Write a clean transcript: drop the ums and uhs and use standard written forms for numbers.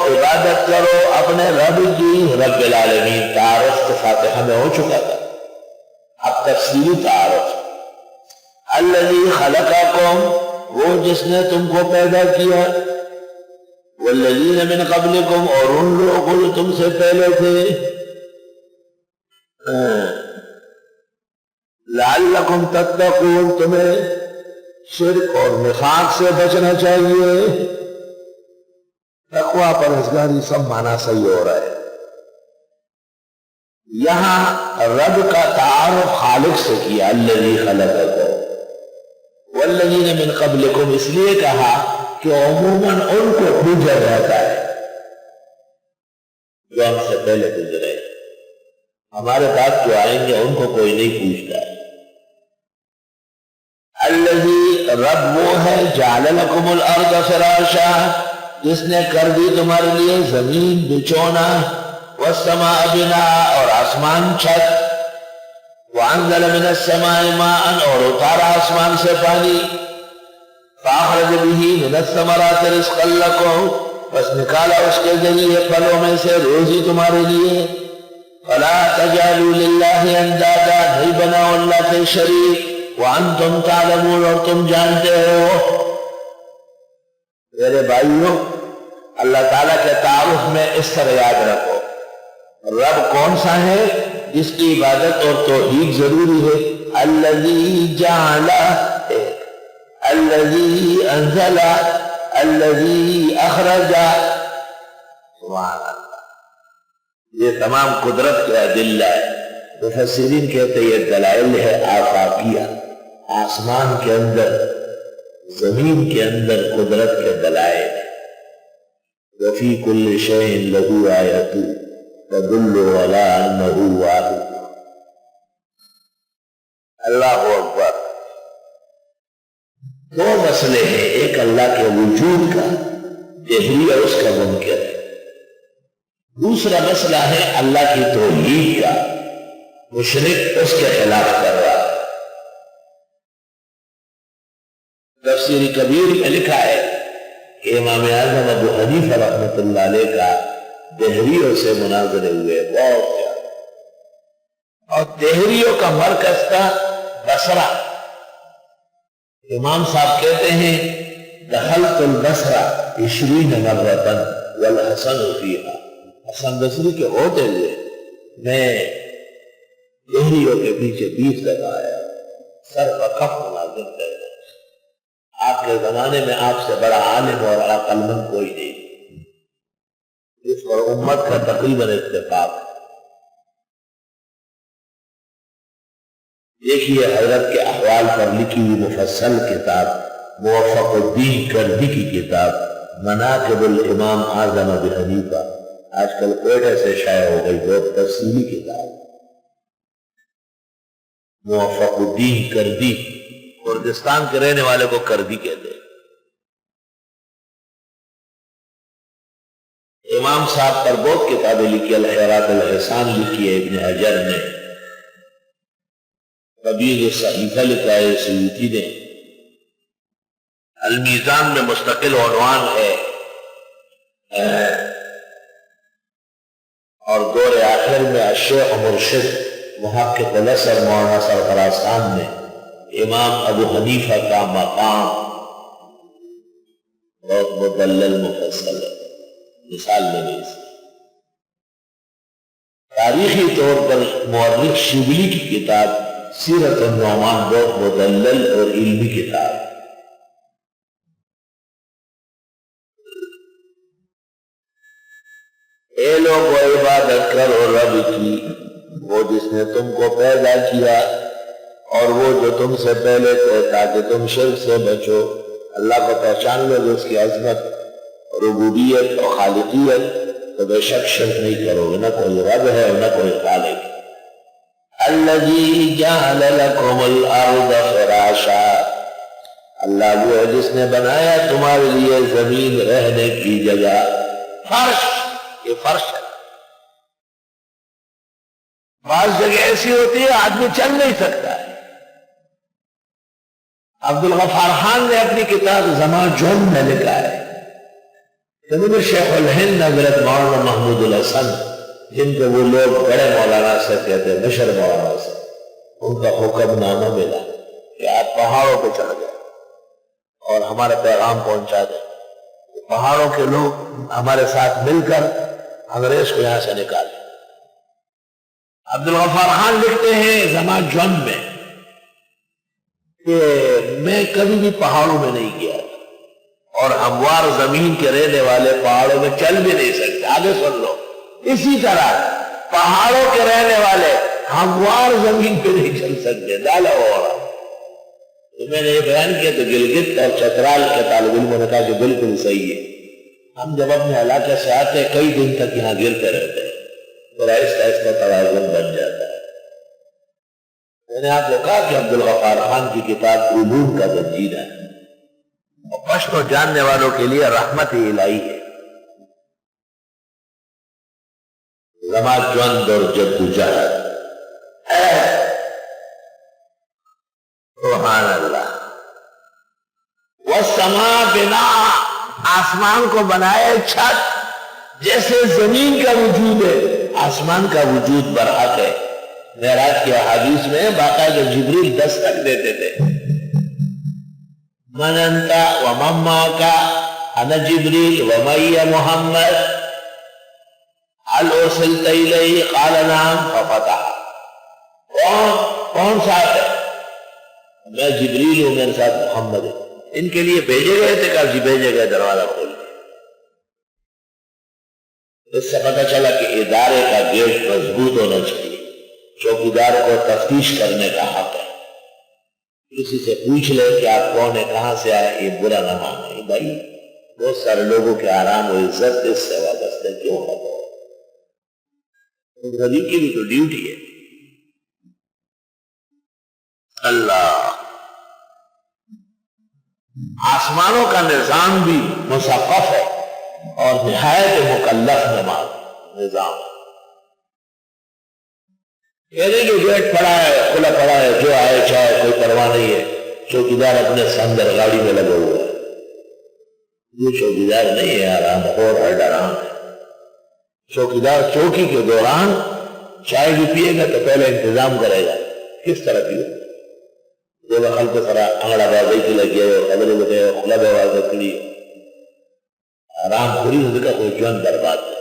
عبادت کرو اپنے رب کی، رب العالمین۔ تعارف تو فاتحہ میں ہو چکا تھا، اب تفصیلی تعارف۔ الذی خلقکم، وہ جس نے تم کو پیدا کیا، والذین من قبلکم، اور ان لوگوں کو جو تم سے پہلے تھے، لعلکم تتقون، تمہیں شرک اور نفاق سے بچنا چاہیے۔ تقویٰ پرہیزگاری سب معنی صحیح ہو رہا ہے۔ یہاں رب کا تعارف خالق سے کیا، الذی خلقکم والذین من قبلکم، اس لیے کہا کہ عموماً ان کو پوجا جاتا ہے جو ہم سے پہلے گزرے، ہمارے پاس جو آئیں گے ان کو کوئی نہیں پوچھتا ہے۔ الذی، رب وہ ہے، جعل لکم الارض فراشا، جس نے کر دی تمہارے لیے زمین بچھونا، والسماء بناء، اور آسمان چھت، وانزل من السماء ماء، اور اتارا آسمان سے پانی، فاخرج به من الثمرات رزقا لکم، بس نکالا اس کے ذریعے پھلوں میں سے روزی تمہارے لیے۔ فلا تجعلوا للہ اندادا، نہیں بناؤ اللہ کے شریک، وانتم تعلمون، اور تم جانتے ہو۔ میرے بھائیوں، اللہ تعالیٰ کے تعارف میں اس طرح یاد رکھو، رب کون سا ہے جس کی عبادت اور توحید ضروری ہے؟ الذی جعل، الذی انزل، الذی اخرج، سبحان اللہ۔ یہ تمام قدرت کے ادلہ ہے۔ مفسرین کہتے ہیں یہ دلائل ہے آفاقیہ، آسمان کے اندر، زمین کے اندر قدرت کے دلائل۔ وفی کل شیء لہ آیۃ تدل علی انہ واحد۔ اللہ اکبر۔ دو مسئلے ہیں، ایک اللہ کے وجود کا جہری اور اس کا منکر ہے، دوسرا مسئلہ ہے اللہ کی توحید کا، مشرک اس کے خلاف کر رہا ہے۔ تفسیر کبیر میں لکھا ہے کہ امام اعظم ابو حنیفہ رحمۃ اللہ علیہ کا دہریوں سے مناظرے ہوئے بہت زیادہ، اور دہریوں کا مرکز تھا بصرہ۔ امام صاحب کہتے ہیں دخلت البصرہ 20 مرۃ والحسن فیہا، حسن بصری کے ہوتے ہوئے میں دہریوں کے پیچھے 20 دفعہ آیا، سر وقف مناظر کر۔ آپ کے زمانے میں آپ سے بڑا عالم اور عقل مند کوئی نہیں، اس پر امت کا تقریباً اتفاق ہے۔ دیکھیے حضرت کے احوال پر لکھی ہوئی مفصل کتاب، موفق الدین کردی کی کتاب مناقب الامام اعظم ابی حنیفہ، آج کل کوئٹہ سے شائع ہو گئی، بہت تفصیلی کتاب۔ موفق الدین کردی، کردستان کے رہنے والے کو کردی کہتے ہیں۔ امام صاحب پر بہت کتابیں لکھی، الحیرات الحسان لکھی ہے ابن حجر نے، کبیر صحیفہ لکھا ہے سیوطی نے، المیزان میں مستقل عنوان ہے، اور دور آخر میں الشیخ مرشد محقق الاسر مولانا سرفراز خان نے امام ابو حنیفہ کا مقام بہت مدلل مفصل ہے، مثال میں بھی اس تاریخی طور پر مورخ شبلی کی کتاب سیرت النعمان بہت مدلل اور علمی کتاب۔ اے لوگو عبادت کرو رب کی، وہ جس نے تم کو پیدا کیا اور وہ جو تم سے پہلے تھے، تاکہ تم شرک سے بچو۔ اللہ کو پہچان لو جو اس کی عظمت، ربوبیت اور خالقیت، تو بے شک شرک نہیں کرو گے، نہ کوئی رب ہے اور نہ کوئی خالق۔ الذی جعل لکم الارض فراشا، اللہ وہ ہے جس نے بنایا تمہارے لیے زمین رہنے کی جگہ۔ فرش، یہ فرش ہے۔ بعض جگہ ایسی ہوتی ہے آدمی چل نہیں سکتا ہے۔ عبد الغفار خان نے اپنی کتاب زمان جون میں لکھا ہے تمہیں شیخ الہند حضرت مولانا محمود الحسن، جن کو وہ لوگ بڑے مولانا سے کہتے ہیں، مشر مولانا سے، ان کا حکم نامہ ملا کہ آپ پہاڑوں پہ چڑھ گئے اور ہمارا پیغام پہنچا دیں۔ پہاڑوں کے لوگ ہمارے ساتھ مل کر انگریز کو یہاں سے نکالیں۔ عبدالغفار خان لکھتے ہیں زمان جون میں کہ میں کبھی بھی پہاڑوں میں نہیں گیا اور ہموار زمین کے رہنے والے پہاڑوں میں چل بھی نہیں سکتے۔ آگے سن لو، اسی طرح پہاڑوں کے رہنے والے ہموار زمین پہ نہیں چل سکتے۔ ڈالا ہو رہا تو میں نے یہ بیان کیا تو گلگت اور چترال کے طالب علموں نے کہا کہ بالکل صحیح ہے، ہم جب اپنے علاقے سے آتے کئی دن تک یہاں گرتے رہتے ہیں اور آہستہ آہستہ توازن بن جاتا ہے۔ میں نے آپ کو کہا کہ عبدالغفار خان کی کتاب علوم کا زنجیر ہے اور پشتو جاننے والوں کے لیے رحمت الہی ہے۔ زمان جوند اور جدوجہد، سبحان اللہ۔ والسماء بناء، آسمان کو بنائے چھت، جیسے زمین کا وجود ہے آسمان کا وجود برحق ہے۔ معراج کی احادیث میں باقاعدہ جبریل دستک دیتے تھے، من انت ومن معك انا جبریل ومعي محمد هل ارسلت الیہ قال نعم ففتح۔ کون ساتھ ہے؟ میں جبریل ہوں، میرے ساتھ محمد ہے۔ ان کے لیے بھیجے گئے تھے، کہا جی بھیجے گئے، دروازہ کھول دیا۔ اس سے پتہ چلا کہ ادارے کا گیٹ مضبوط ہونا چاہیے، چوکیدار کو تفتیش کرنے کا حق ہے۔ کسی سے پوچھ لے کہ آپ کون ہیں، کہاں سے آئے، یہ برا نہ مانے بھائی، بہت سارے لوگوں کے آرام و عزت اس سے وابستہ کیوں ہے؟ غریب کی بھی تو ڈیوٹی ہے۔ اللہ، آسمانوں کا نظام بھی مثقف ہے اور نہایت مکلف نظام ہے۔ یہ نہیں کہ گیٹ پڑا ہے، کھلا پڑا ہے، جو آئے چاہے، کوئی پرواہ نہیں ہے، چوکیدار اپنے اندر گاڑی میں لگا ہوا ہے۔ یہ چوکیدار نہیں ہے، آرام خور ہے، ڈران ہے۔ چوکیدار چوکی کے دوران چائے بھی پیے گا تو پہلے انتظام کرے گا کس طرح پیو، جو خلق طرح انگڑا بازی کی لگی ہے، خبریں بتے خلا بے واضح کھڑی، آرام خوری ہونے کا کوئی جون برباد نہیں۔